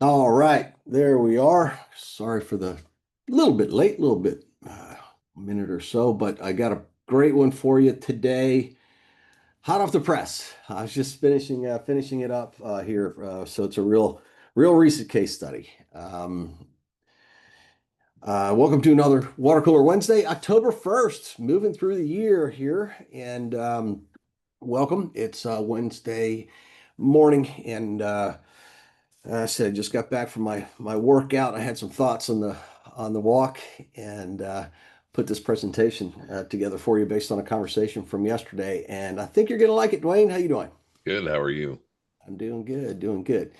All right, there we are. Sorry for the little bit late, little bit, a minute or so, but I got a great one for you today. Hot off the press. I was just finishing it up here, so it's a real recent case study. Welcome to another Watercooler Wednesday, October 1st, moving through the year here, and welcome. It's Wednesday morning, and I said I just got back from my workout. I had some thoughts on the walk, and put this presentation together for you based on a conversation from yesterday. And I think you're gonna like it, Dwayne. How you doing? Good. How are you? I'm doing good, doing good.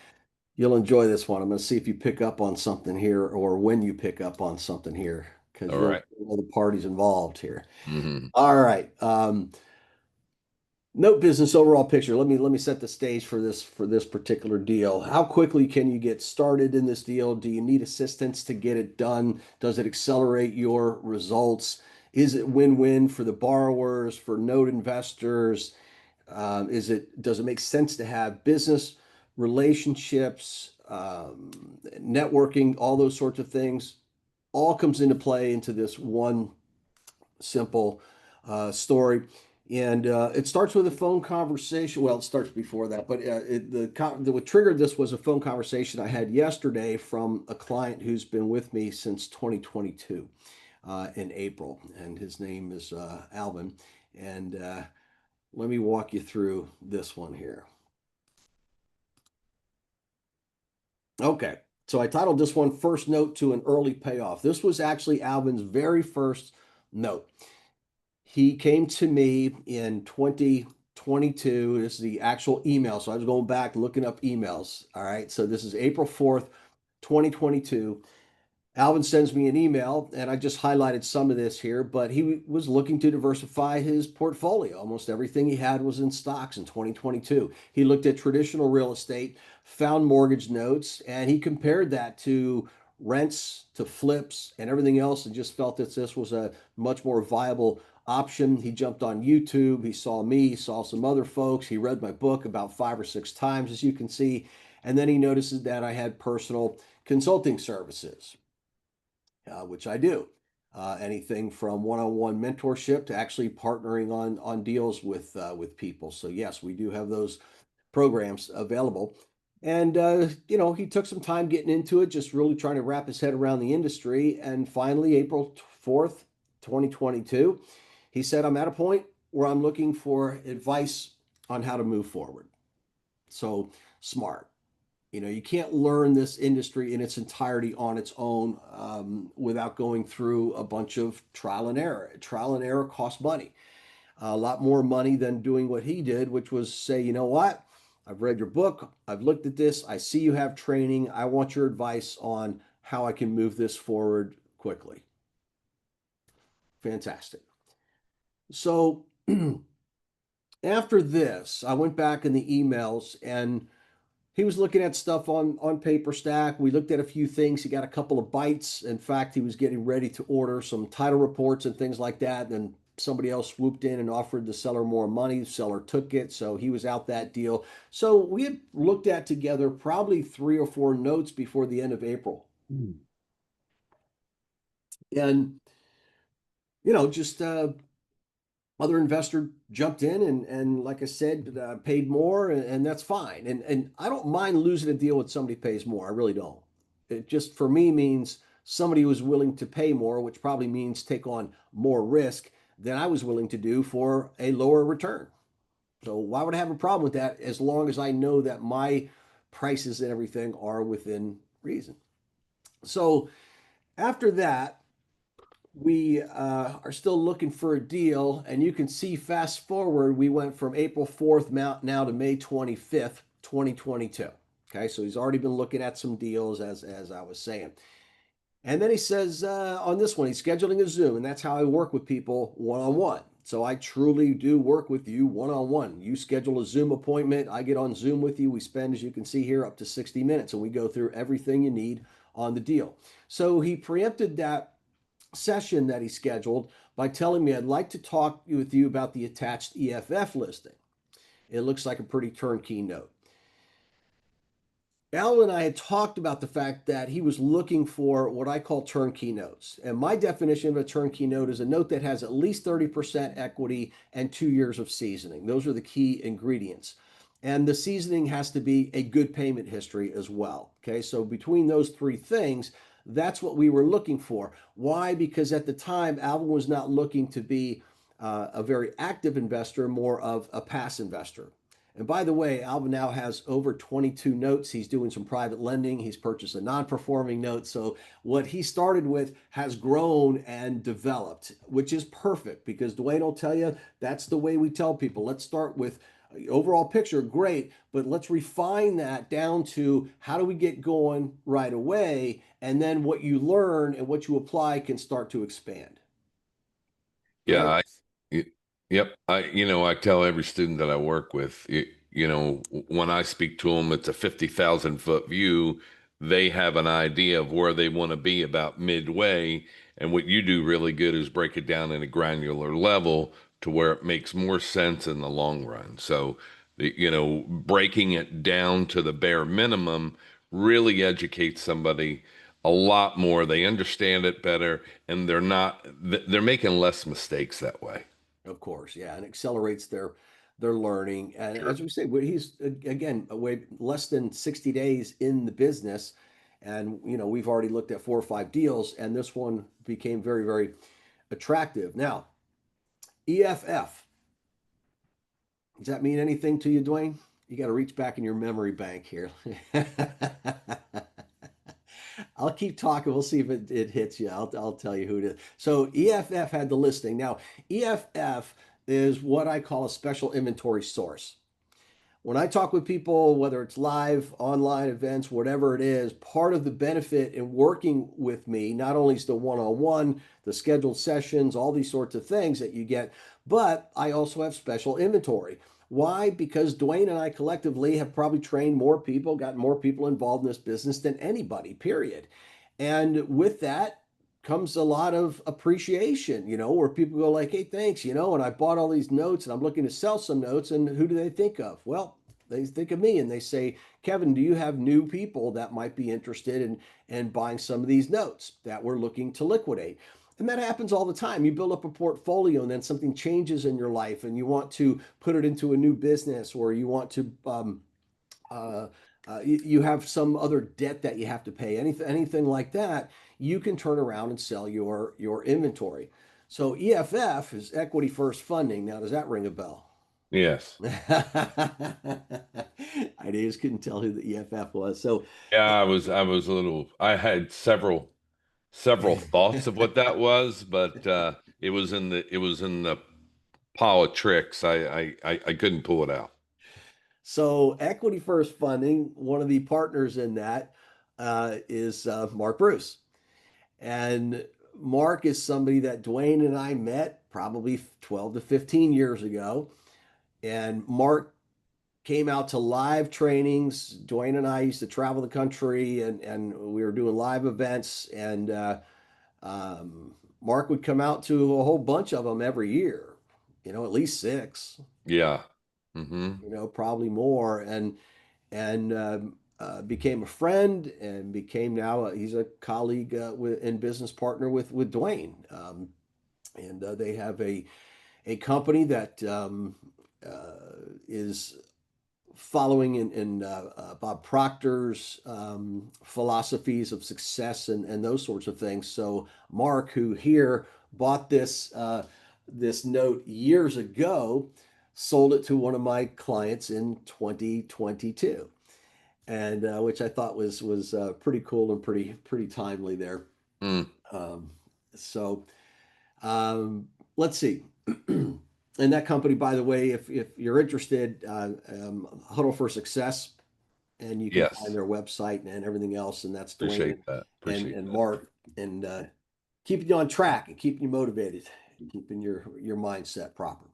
You'll enjoy this one. I'm gonna see if you pick up on something here, or when you pick up on something here, because All you'll right. know the parties involved here. Mm-hmm. All right. Note business overall picture. Let me set the stage for this particular deal. How quickly can you get started in this deal? Do you need assistance to get it done? Does it accelerate your results? Is it win-win for the borrowers, for note investors? Does it make sense to have business relationships, networking, all those sorts of things? All comes into play into this one simple story. And it starts with a phone conversation. Well, it starts before that, but what triggered this was a phone conversation I had yesterday from a client who's been with me since 2022 in April, and his name is Alvin. And let me walk you through this one here. Okay, so I titled this one First Note to an Early Payoff. This was actually Alvin's very first note. He came to me in 2022. This is the actual email. So I was going back looking up emails. All right. So this is April 4th, 2022. Alvin sends me an email, and I just highlighted some of this here, but he was looking to diversify his portfolio. Almost everything he had was in stocks in 2022. He looked at traditional real estate, found mortgage notes, and he compared that to rents, to flips, and everything else, and just felt that this was a much more viable option. He jumped on YouTube. He saw me, he saw some other folks. He read my book about 5 or 6 times, as you can see. And then he notices that I had personal consulting services, which I do. Anything from one-on-one mentorship to actually partnering on deals with people. So yes, we do have those programs available. And he took some time getting into it, just really trying to wrap his head around the industry. And finally, April 4th, 2022, he said, "I'm at a point where I'm looking for advice on how to move forward." So smart. You can't learn this industry in its entirety on its own without going through a bunch of trial and error. Trial and error costs money, a lot more money than doing what he did, which was say, you know what? I've read your book. I've looked at this. I see you have training. I want your advice on how I can move this forward quickly. Fantastic. So after this, I went back in the emails, and he was looking at stuff on PaperStack. We looked at a few things. He got a couple of bites. In fact, he was getting ready to order some title reports and things like that. And then somebody else swooped in and offered the seller more money. The seller took it, so he was out that deal. So we had looked at together probably 3 or 4 notes before the end of April. And just other investor jumped in, and like I said, paid more, and that's fine. And I don't mind losing a deal when somebody pays more. I really don't. It just for me means somebody who was willing to pay more, which probably means take on more risk than I was willing to do for a lower return. So why would I have a problem with that as long as I know that my prices and everything are within reason? So after that, we are still looking for a deal, and you can see fast forward, we went from April 4th now to May 25th, 2022. Okay, so he's already been looking at some deals, as I was saying. And then he says on this one, he's scheduling a Zoom, and that's how I work with people one-on-one. So I truly do work with you one-on-one. You schedule a Zoom appointment, I get on Zoom with you. We spend, as you can see here, up to 60 minutes, and we go through everything you need on the deal. So he preempted that session that he scheduled by telling me, "I'd like to talk with you about the attached EFF listing." It looks like a pretty turnkey note. Al and I had talked about the fact that he was looking for what I call turnkey notes. And my definition of a turnkey note is a note that has at least 30% equity and 2 years of seasoning. Those are the key ingredients. And the seasoning has to be a good payment history as well. Okay, so between those three things, that's what we were looking for. Why? Because at the time, Alvin was not looking to be a very active investor, more of a pass investor. And by the way, Alvin now has over 22 notes. He's doing some private lending. He's purchased a non-performing note. So what he started with has grown and developed, which is perfect because Dwayne will tell you that's the way we tell people. Let's start with overall picture, great, but let's refine that down to how do we get going right away? And then what you learn and what you apply can start to expand. Go Yeah, ahead. y- yep. I tell every student that I work with, when I speak to them, it's a 50,000 foot view. They have an idea of where they want to be about midway. And what you do really good is break it down in a granular level to where it makes more sense in the long run. So, breaking it down to the bare minimum really educates somebody a lot more. They understand it better and they're making less mistakes that way. Of course, yeah, and accelerates their learning. And Sure. as we say, he's again way less than 60 days in the business, and we've already looked at 4 or 5 deals, and this one became very, very attractive. Now, EFF, does that mean anything to you, Dwayne? You got to reach back in your memory bank here. I'll keep talking. We'll see if it hits you. I'll tell you who it is. So EFF had the listing. Now, EFF is what I call a special inventory source. When I talk with people, whether it's live, online events, whatever it is, part of the benefit in working with me, not only is the one-on-one, the scheduled sessions, all these sorts of things that you get, but I also have special inventory. Why? Because Dwayne and I collectively have probably trained more people, gotten more people involved in this business than anybody, period. And with that comes a lot of appreciation, where people go like, hey, thanks, and I bought all these notes and I'm looking to sell some notes. And who do they think of? Well, they think of me and they say, Kevin, do you have new people that might be interested in buying some of these notes that we're looking to liquidate? And that happens all the time. You build up a portfolio and then something changes in your life and you want to put it into a new business or you want to uh, you have some other debt that you have to pay, anything like that, you can turn around and sell your inventory. So EFF is equity first funding. Now, does that ring a bell? Yes. I just couldn't tell who the EFF was. So, Yeah, I was a little I had several thoughts of what that was, but it was in the pile of tricks. I couldn't pull it out. so equity first funding, one of the partners in that is Mark Bruce. And Mark is somebody that Dwayne and I met probably 12 to 15 years ago. And Mark came out to live trainings. Dwayne and I used to travel the country and we were doing live events. And Mark would come out to a whole bunch of them every year, at least six, Yeah. Hmm. probably more. And became a friend and became now he's a colleague and business partner with Dwayne. And they have a company that is following in Bob Proctor's philosophies of success and those sorts of things. So Mark, who here bought this note years ago, sold it to one of my clients in 2022, and which I thought was pretty cool and pretty timely there. Mm. Um, so um, let's see. And that company, by the way, if you're interested, Huddle for Success, and you can find Yes. their website and everything else. And that's Dwayne Appreciate that. and Appreciate and that. Mark, and keeping you on track and keeping you motivated, keeping your mindset proper.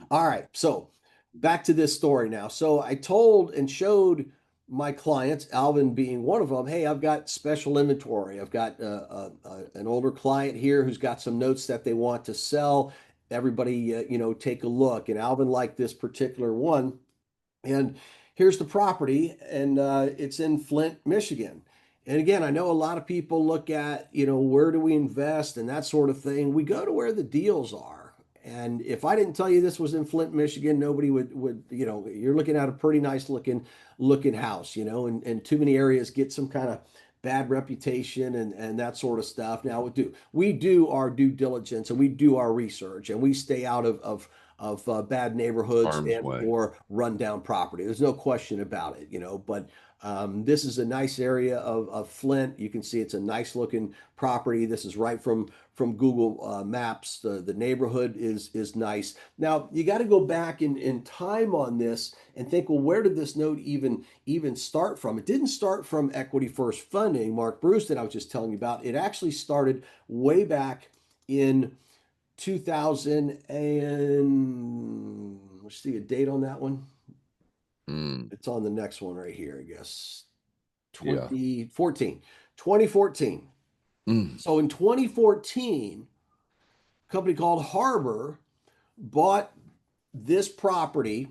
All right, so back to this story now. So I told and showed my clients, Alvin being one of them, hey, I've got special inventory. I've got an older client here who's got some notes that they want to sell. Everybody, take a look. And Alvin liked this particular one. And here's the property, and it's in Flint, Michigan. And again, I know a lot of people look at, where do we invest and that sort of thing. We go to where the deals are. And if I didn't tell you this was in Flint, Michigan, nobody would, you're looking at a pretty nice looking house, and too many areas get some kind of bad reputation and that sort of stuff. Now we do our due diligence and we do our research and we stay out of bad neighborhoods Arm's and way. or rundown property. There's no question about it, but this is a nice area of Flint. You can see it's a nice looking property. This is right from Google Maps. The neighborhood is nice. Now you got to go back in time on this and think, well, where did this note even start from? It didn't start from Equity First Funding, Mark Bruce, that I was just telling you about. It actually started way back in 2000 and let's see a date on that one. Mm, It's on the next one right here, I guess. yeah. 2014. 2014. Mm, So in 2014, a company called Harbor bought this property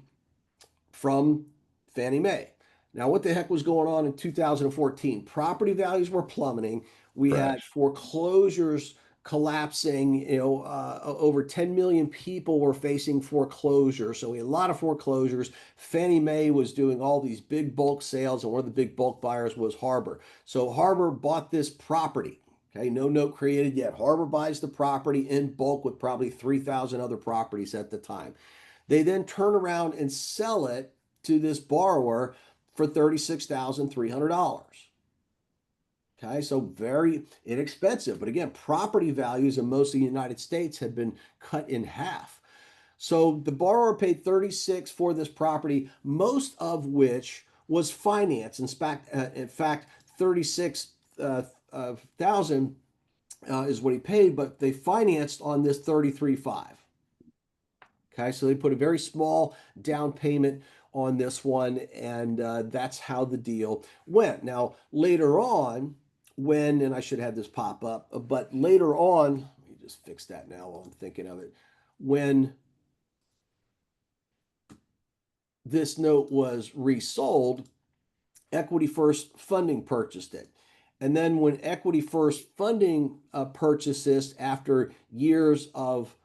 from Fannie Mae. Now, what the heck was going on in 2014? Property values were plummeting. We had crash. foreclosures collapsing. Over 10 million people were facing foreclosure. So we had a lot of foreclosures. Fannie Mae was doing all these big bulk sales, and one of the big bulk buyers was Harbor. So Harbor bought this property. Okay, no note created yet. Harbor buys the property in bulk with probably 3,000 other properties at the time. They then turn around and sell it to this borrower for $36,300. Okay, so very inexpensive. But again, property values in most of the United States had been cut in half. So the borrower paid 36 for this property, most of which was financed. In fact, 36,000 is what he paid, but they financed on this 33.5. Okay, so they put a very small down payment on this one, and that's how the deal went. Now, later on, and I should have this pop up, but later on, let me just fix that now while I'm thinking of it. When this note was resold, Equity First Funding purchased it. And then when Equity First Funding purchased this after years of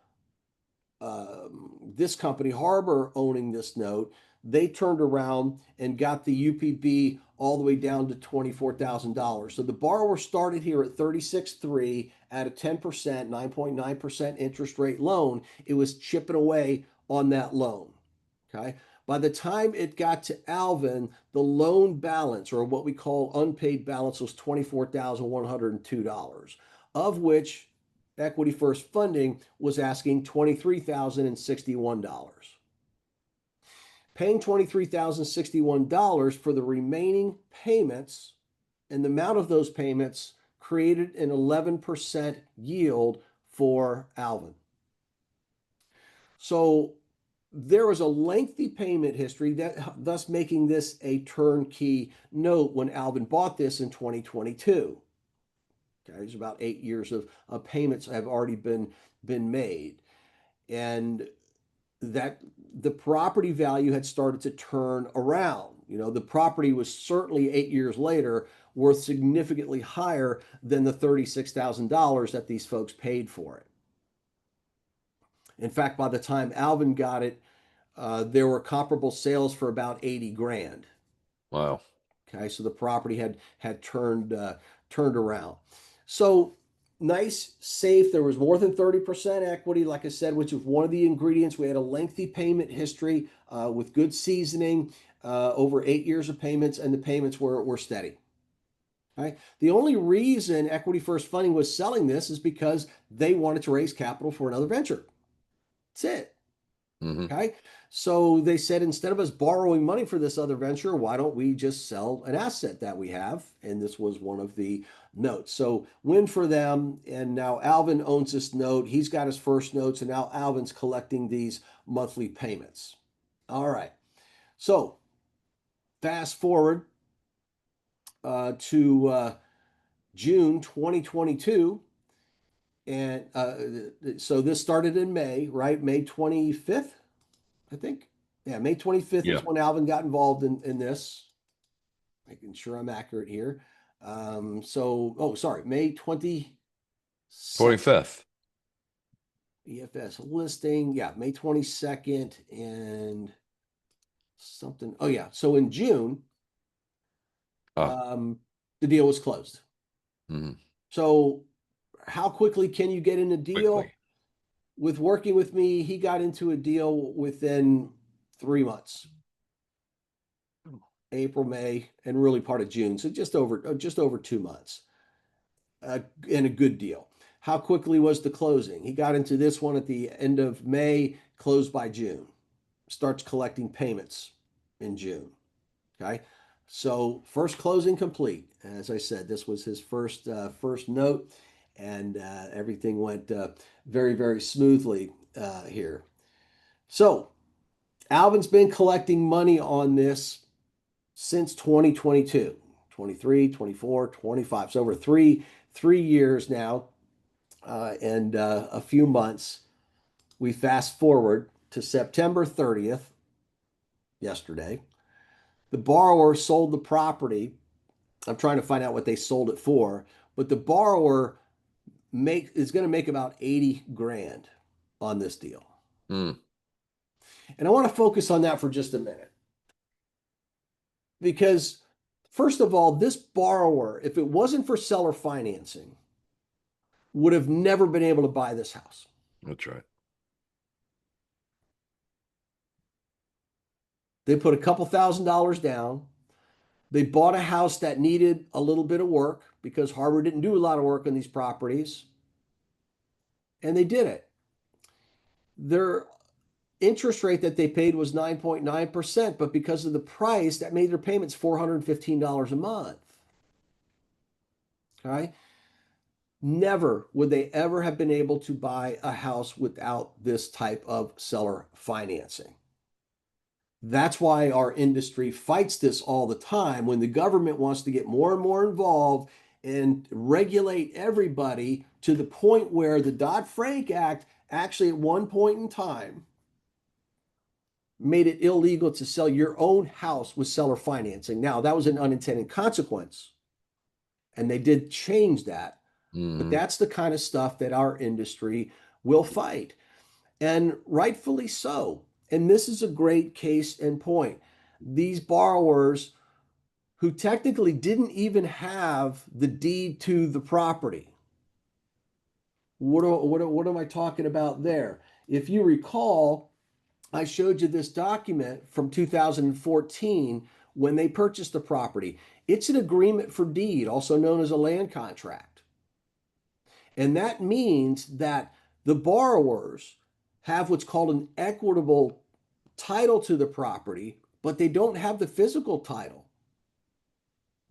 this company, Harbor, owning this note, they turned around and got the UPB all the way down to $24,000. So the borrower started here at 36.3 at a 10%, 9.9% interest rate loan. It was chipping away on that loan. Okay. By the time it got to Alvin, the loan balance, or what we call unpaid balance, was $24,102, of which Equity First Funding was asking $23,061. Paying $23,061 for the remaining payments, and the amount of those payments created an 11% yield for Alvin. So there was a lengthy payment history, thus making this a turnkey note when Alvin bought this in 2022. Okay, there's about 8 years of payments have already been made. And that the property value had started to turn around. The property was certainly 8 years later worth significantly higher than the $36,000 that these folks paid for it. In fact, by the time Alvin got it, there were comparable sales for about 80 grand. Wow. Okay, so the property had turned around. So nice, safe. There was more than 30% equity, like I said, which was one of the ingredients. We had a lengthy payment history with good seasoning, over 8 years of payments, and the payments were steady. Right? The only reason Equity First Funding was selling this is because they wanted to raise capital for another venture. That's it. Hmm. Okay. So they said, instead of us borrowing money for this other venture, why don't we just sell an asset that we have? And this was one of the notes. So win for them. And now Alvin owns this note. He's got his first notes, and now Alvin's collecting these monthly payments. All right. So fast forward to June 2022. And so this started in May, right? May 25th, I think. Yeah, May 25th Yeah. is when Alvin got involved in this. Making sure I'm accurate here. Oh, sorry, May 22nd. 25th. EFS listing. Yeah, May 22nd and something. Oh, yeah. So in June, Ah, the deal was closed. mhm. So, how quickly can you get in a deal? Quickly. With working with me, he got into a deal within 3 months. April, May, and really part of June. So just over 2 months. And a good deal. How quickly was the closing? He got into this one at the end of May, closed by June. Starts collecting payments in June. Okay. So first closing complete. As I said, this was his first note, and everything went very, very smoothly here. So Alvin's been collecting money on this since 2022, 23, 24, 25. So over three years now, and a few months. We fast forward to September 30th, yesterday. The borrower sold the property. I'm trying to find out what they sold it for, but the borrower is going to make about 80 grand on this deal. Mm, And I want to focus on that for just a minute because, first of all, this borrower, if it wasn't for seller financing, would have never been able to buy this house. that's right. They put a couple $1,000s down. They bought a house that needed a little bit of work because Harbor didn't do a lot of work on these properties, and they did it. Their interest rate that they paid was 9.9%, but because of the price, that made their payments $415 a month. Okay. Never would they ever have been able to buy a house without this type of seller financing. That's why our industry fights this all the time when the government wants to get more and more involved and regulate everybody to the point where the Dodd-Frank Act actually at one point in time made it illegal to sell your own house with seller financing. Now, that was an unintended consequence, and they did change that. But Mm, that's the kind of stuff that our industry will fight, and rightfully so. And this is a great case in point. These borrowers who technically didn't even have the deed to the property. What am I talking about there? If you recall, I showed you this document from 2014 when they purchased the property. It's an agreement for deed, also known as a land contract. And that means that the borrowers have what's called an equitable title to the property, but they don't have the physical title.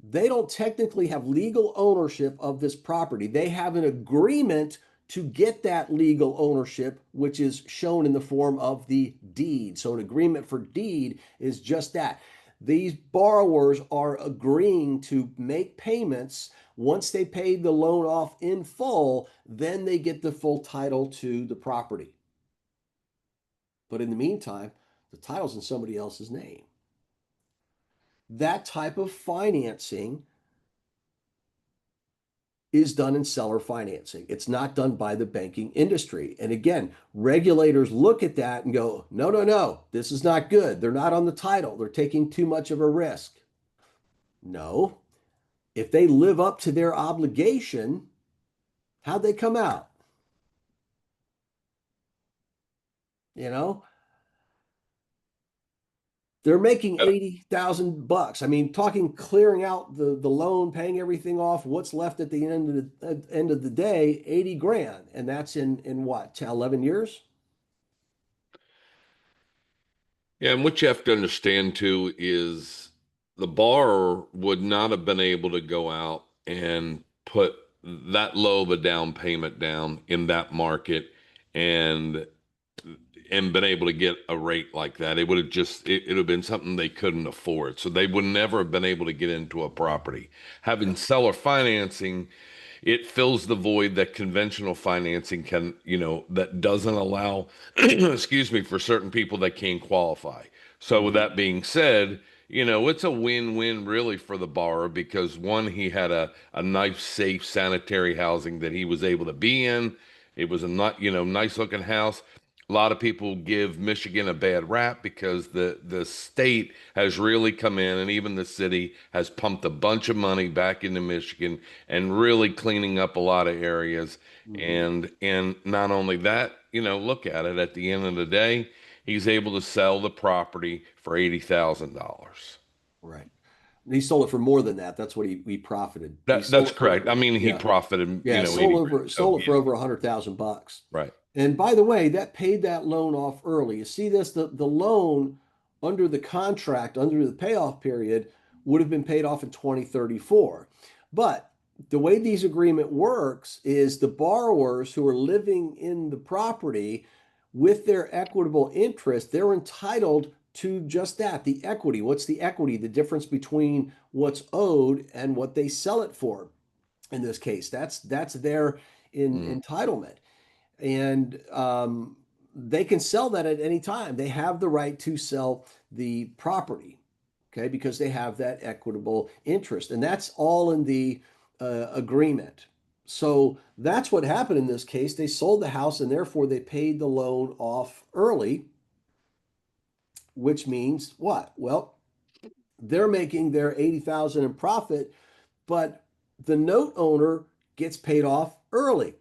They don't technically have legal ownership of this property. They have an agreement to get that legal ownership, which is shown in the form of the deed. So, an agreement for deed is just that. These borrowers are agreeing to make payments. Once they pay the loan off in full, then they get the full title to the property. But in the meantime, the title's in somebody else's name. That type of financing is done in seller financing. It's not done by the banking industry. And again, regulators look at that and go, no, no, no, this is not good. They're not on the title. They're taking too much of a risk. No, if they live up to their obligation, how'd they come out? You know, they're making uh, 80,000 bucks. I mean, talking clearing out the loan, paying everything off, what's left at the end of the day, 80 grand. And that's in what, 11 years? yeah, and what you have to understand too is the borrower would not have been able to go out and put that low of a down payment down in that market and been able to get a rate like that. It would have just it would have been something they couldn't afford. So they would never have been able to get into a property. Having seller financing, it fills the void that conventional financing can, that doesn't allow, excuse me, for certain people that can't qualify. So with Mhm. that being said, it's a win-win really for the borrower because one, he had a nice, safe, sanitary housing that he was able to be in. It was a not, nice looking house. A lot of people give Michigan a bad rap because the state has really come in and even the city has pumped a bunch of money back into Michigan and really cleaning up a lot of areas. Mhm. And not only that, look at the end of the day he's able to sell the property for $80,000. Right. And he sold it for more than that. That's what he profited. He That's sold it for, correct. I mean, he yeah. profited, Yeah, 80 grand. So sold it yeah, for over 100,000 bucks. right. And by the way, that paid that loan off early. You see this, the loan under the contract, under the payoff period, would have been paid off in 2034. But the way these agreement works is the borrowers who are living in the property with their equitable interest, they're entitled to just that, the equity. What's the equity? The difference between what's owed and what they sell it for. In this case, that's their Mm, entitlement, and they can sell that at any time. They have the right to sell the property, okay, because they have that equitable interest, and that's all in the agreement. So that's what happened in this case. They sold the house, and therefore they paid the loan off early, which means what? Well, they're making their 80,000 in profit, but the note owner gets paid off early.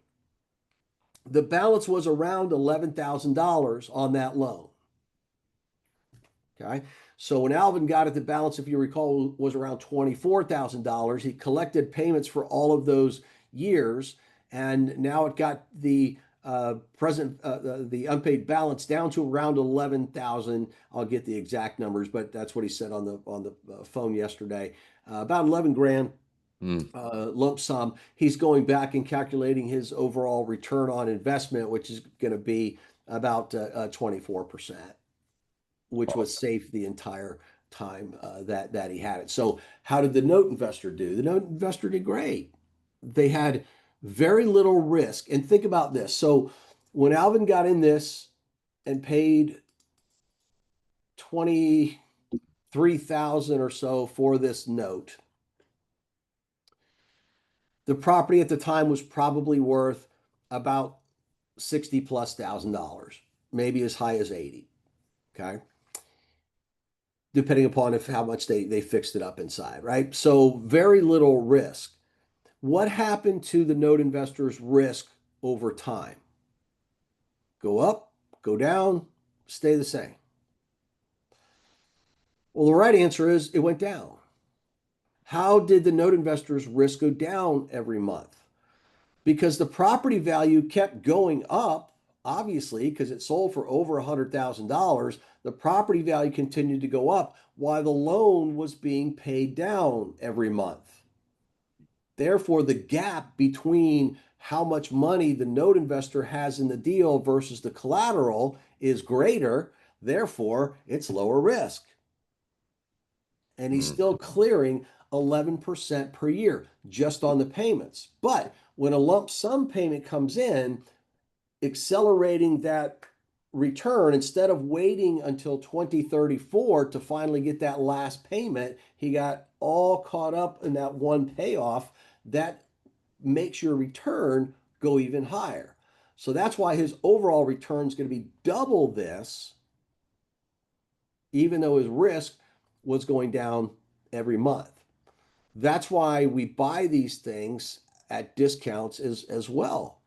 The balance was around $11,000 on that loan. Okay. So when Alvin got it, the balance, if you recall, was around $24,000. He collected payments for all of those years, and now it got the unpaid balance down to around 11,000. I'll get the exact numbers, but that's what he said on the phone yesterday. About 11 grand mm. lump sum. He's going back and calculating his overall return on investment, which is going to be about 24%, which was safe the entire time that he had it. So, how did the note investor do? The note investor did great. They had very little risk. And think about this. So, when Alvin got in this and paid 23,000 or so for this note, the property at the time was probably worth about 60 plus $1,000, maybe as high as 80. Okay. Depending upon if how much they fixed it up inside, right? So very little risk. What happened to the note investor's risk over time? Go up, go down, stay the same? Well, the right answer is it went down. How did the note investor's risk go down every month? Because the property value kept going up, obviously, because it sold for over $100,000. The property value continued to go up while the loan was being paid down every month. Therefore, the gap between how much money the note investor has in the deal versus the collateral is greater. Therefore, it's lower risk. And he's Mm. still clearing 11% per year just on the payments. But when a lump sum payment comes in, accelerating that return instead of waiting until 2034 to finally get that last payment, he got all caught up in that one payoff. That makes your return go even higher. So that's why his overall return is going to be double this, even though his risk was going down every month. That's why we buy these things at discounts as well.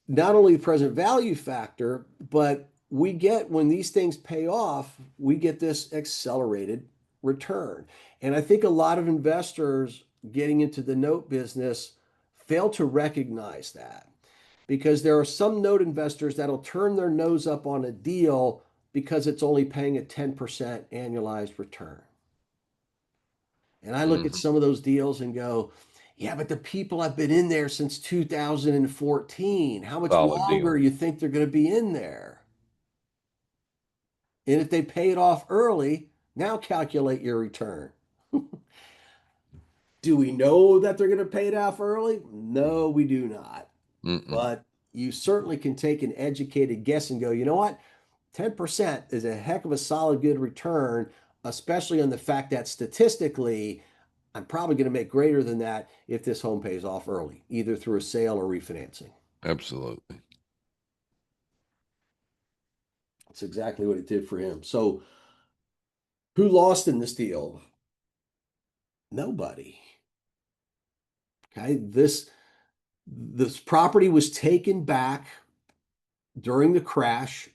Not only the present value factor, but we get when these things pay off, we get this accelerated return. And I think a lot of investors getting into the note business fail to recognize that because there are some note investors that'll turn their nose up on a deal because it's only paying a 10% annualized return. And I look at Mhm. some of those deals and go, yeah, but the people have been in there since 2014. How much Solid deal. longer you think they're going to be in there? And if they pay it off early, now calculate your return. Do we know that they're going to pay it off early? No, we do not. Mm-mm. But you certainly can take an educated guess and go, you know what? 10% is a heck of a solid good return, especially on the fact that statistically, I'm probably going to make greater than that if this home pays off early, either through a sale or refinancing. Absolutely. That's exactly what it did for him. So, who lost in this deal? Nobody. Okay, this property was taken back during the crash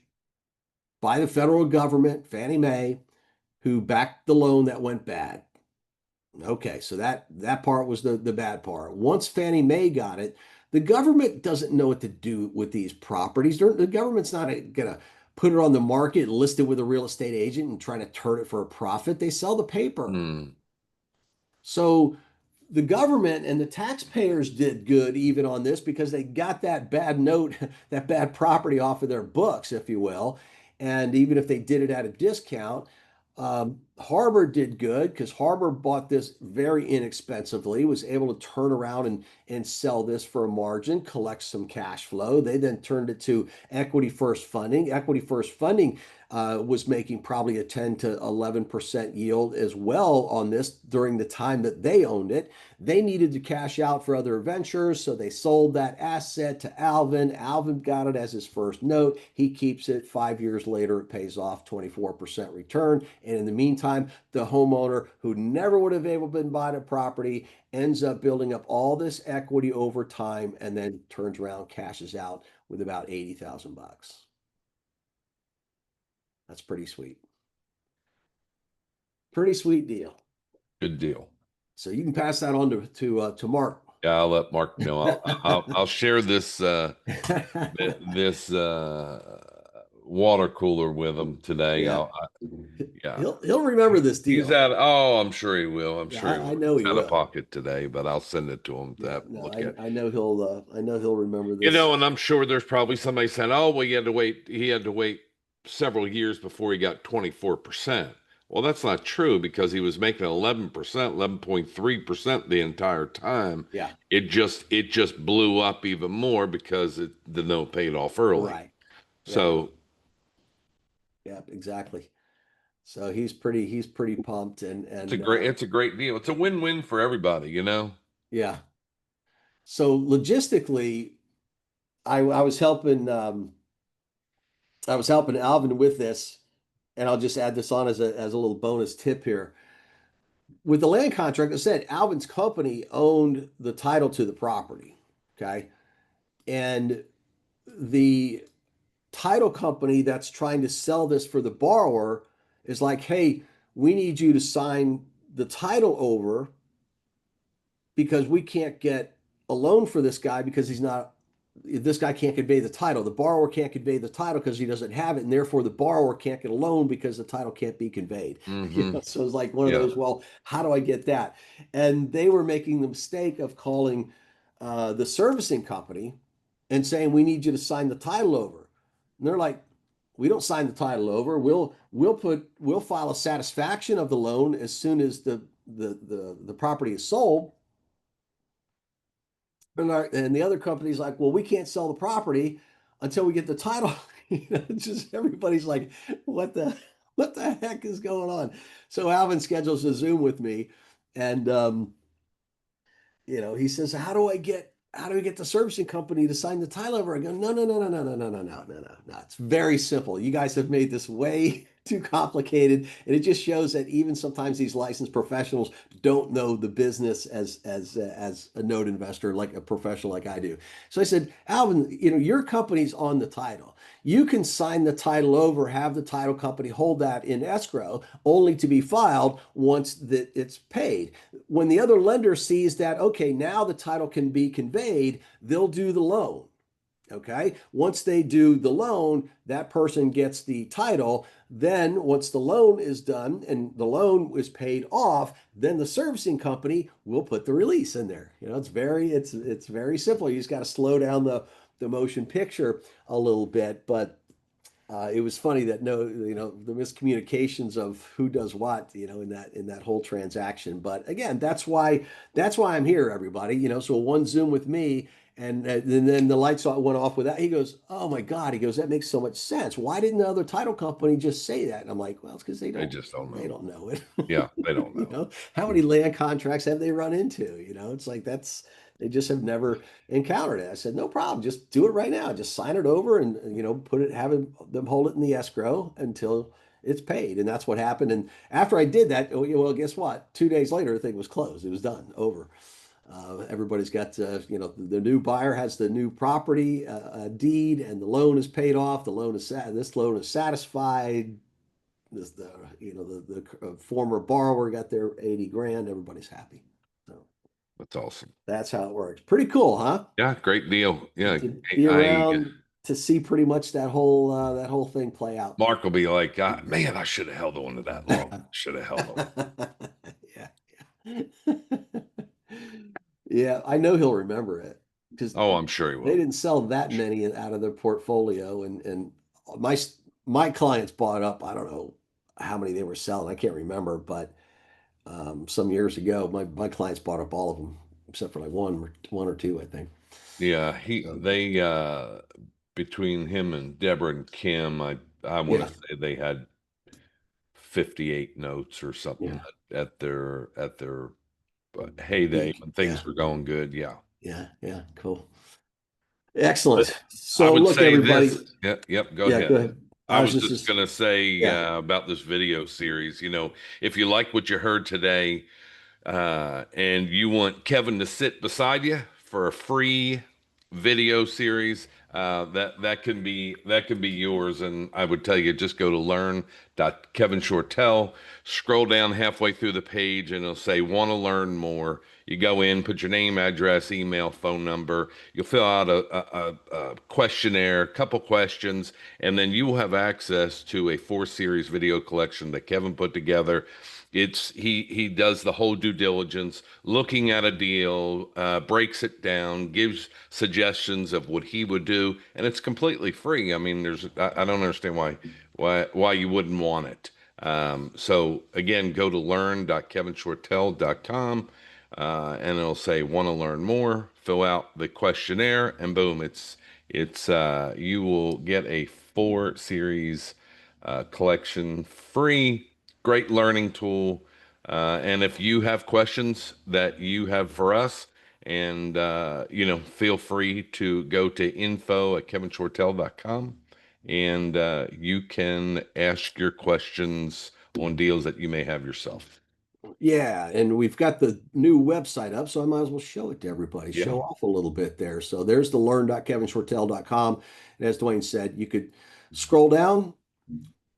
by the federal government, Fannie Mae, who backed the loan that went bad. Okay, so that part was the bad part. Once Fannie Mae got it, the government doesn't know what to do with these properties. The government's not gonna put it on the market, list it with a real estate agent, and try to turn it for a profit. They sell the paper. Mm, So the government and the taxpayers did good even on this because they got that bad note, that bad property off of their books, if you will. And even if they did it at a discount, Harbor did good because Harbor bought this very inexpensively, was able to turn around and sell this for a margin, collect some cash flow. They then turned it to equity first funding. Equity first funding was making probably a 10 to 11% yield as well on this during the time that they owned it. They needed to cash out for other ventures, so they sold that asset to Alvin. Alvin got it as his first note. He keeps it. 5 years later, it pays off 24% return. And in the meantime, the homeowner who never would have able been bought a property ends up building up all this equity over time and then turns around, cashes out with about 80,000 bucks. That's pretty sweet. Pretty sweet deal. good deal. So you can pass that on to Mark. Yeah, I'll let Mark know. I'll share this this water cooler with him today. Yeah, Yeah, he'll remember this he's deal. out. Oh, I'm sure he will. I'm Yeah, sure he I will. know he He's out of will. pocket today, but I'll send it to him to Yeah, have a no, look at. I know he'll remember this. And I'm sure there's probably somebody saying, "Oh, well, he had to wait several years before he got 24%." Well, that's not true because he was making 11%, 11.3% the entire time. Yeah, It just blew up even more because the note paid off early. right. Yeah, So yeah, exactly. So he's pretty pumped and it's a great deal. It's a win-win for everybody, you know? yeah. So logistically, I was helping Alvin with this, and I'll just add this on as a little bonus tip here. With the land contract, I said Alvin's company owned the title to the property. Okay. And the title company that's trying to sell this for the borrower is like, hey, we need you to sign the title over because we can't get a loan for this guy because this guy can't convey the title. The borrower can't convey the title because he doesn't have it, and therefore the borrower can't get a loan because the title can't be conveyed. Hmm. So it's like one of Yeah. those, well, how do I get that? And they were making the mistake of calling the servicing company and saying, we need you to sign the title over. And they're like, we don't sign the title over. We'll file a satisfaction of the loan as soon as the property is sold. And the other company's like, well, we can't sell the property until we get the title. Just everybody's like, what the heck is going on? So Alvin schedules a Zoom with me, and he says, how do we get the servicing company to sign the title over? I go, no, no, no, no, no, no, no, no, no, no, no, no. It's very simple. You guys have made this way too complicated. And it just shows that even sometimes these licensed professionals don't know the business as a note investor, like a professional like I do. So I said, Alvin, your company's on the title. You can sign the title over, have the title company hold that in escrow, only to be filed once that it's paid. When the other lender sees that, okay, now the title can be conveyed, they'll do the loan. Okay. Once they do the loan, that person gets the title. Then, once the loan is done and the loan is paid off, then the servicing company will put the release in there. It's very simple. You just got to slow down the motion picture a little bit, but it was funny that the miscommunications of who does what, in that whole transaction. But again, that's why I'm here, everybody. So one Zoom with me, And then the lights went off with that. He goes, "Oh my God." He goes, "That makes so much sense. Why didn't the other title company just say that?" And I'm like, "Well, it's because They just don't they know. don't know it." Yeah, they don't You know. know, how many land contracts have they run into? You know, it's like they just have never encountered it. I said, "No problem. Just do it right now. Just sign it over and put it, them hold it in the escrow until it's paid." And that's what happened. And after I did that, well, guess what? 2 days later, the thing was closed. It was done, over. Everybody's got, the new buyer has the new property deed, and the loan is paid off. This loan is satisfied. This the the former borrower got their 80 grand. Everybody's happy. So That's awesome. that's how it works. Pretty cool, huh? Yeah, great deal. Yeah, To be I around to see pretty much that whole thing play out. Mark will be like, man, I should have held on to that long. Should have held on. Yeah, yeah. Yeah, I know he'll remember it because Oh, I'm sure he they will. didn't sell that many out of their portfolio, and my my clients bought up. I don't know how many they were selling. I can't remember, but some years ago, my clients bought up all of them except for like one or two, I think. Yeah, So they between him and Deborah and Kim, I want yeah, to say they had 58 notes or something yeah, at their heyday peak. when Yeah, things were going good. Yeah. yeah, yeah. Cool. But Excellent. I So would look, say everybody. this. Yep, yep, go Yeah, go ahead. ahead. I I was was just, just going to say yeah, about this video series, if you like what you heard today, and you want Kevin to sit beside you for a free video series, that can be yours. And I would tell you, just go to learn.kevinshortell, scroll down halfway through the page, and it'll say "Want to learn more." You go in, put your name, address, email, phone number. You'll fill out a questionnaire, a couple questions, and then you will have access to a four-series video collection that Kevin put together. He does the whole due diligence, looking at a deal, breaks it down, gives suggestions of what he would do, and it's completely free. I mean, I don't understand why you wouldn't want it. So again, go to learn.kevinshortell.com, and it'll say "Want to learn more." Fill out the questionnaire, and boom, it's you will get a four series collection free. Great learning tool. And if you have questions that you have for us, and feel free to go to info@kevinshortell.com, and you can ask your questions on deals that you may have yourself. yeah. And we've got the new website up, so I might as well show it to everybody, Yeah. show off a little bit there. So there's the learn.kevinshortell.com. And as Dwayne said, you could scroll down.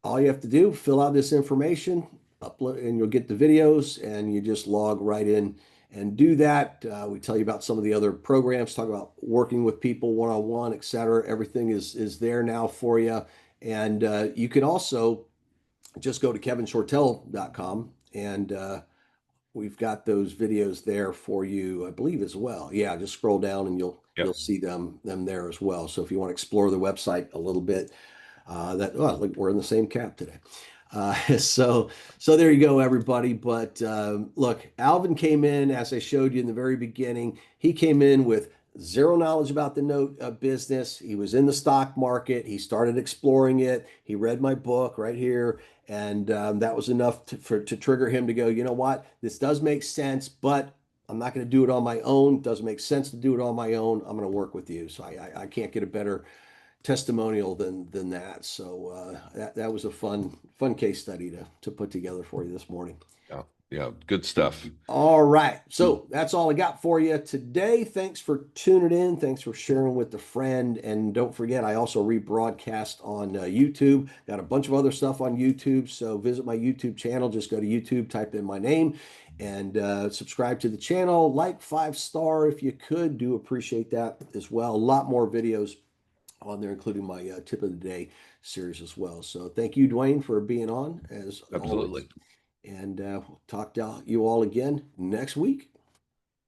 All you have to do, fill out this information, upload, and you'll get the videos, and you just log right in and do that. We tell you about some of the other programs, talk about working with people one-on-one, et cetera. Everything is there now for you. And you can also just go to kevinshortell.com, and we've got those videos there for you, I believe, as well. Yeah, just scroll down and you'll Yep. see them there as well. So if you want to explore the website a little bit, look, we're in the same cap today. Uh, so so there you go, everybody. But look, Alvin came in, as I showed you in the very beginning. He came in with zero knowledge about the note business. He was in the stock market. He started exploring it. He read my book right here, and that was enough to trigger him to go, you know what, this does make sense, but I'm not going to do it on my own. It doesn't make sense to do it on my own. I'm going to work with you. So I can't get a better testimonial than that. So that was a fun case study to put together for you this morning. Yeah. Yeah. Good stuff. All right. So that's all I got for you today. Thanks for tuning in. Thanks for sharing with a friend. And don't forget, I also rebroadcast on YouTube. Got a bunch of other stuff on YouTube. So visit my YouTube channel. Just go to YouTube, type in my name, and subscribe to the channel. Like 5 star if you could. Do appreciate that as well. A lot more videos on there, including my tip of the day series as well. So thank you, Dwayne, for being on as always. Absolutely. And we'll talk to you all again next week.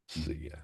See ya.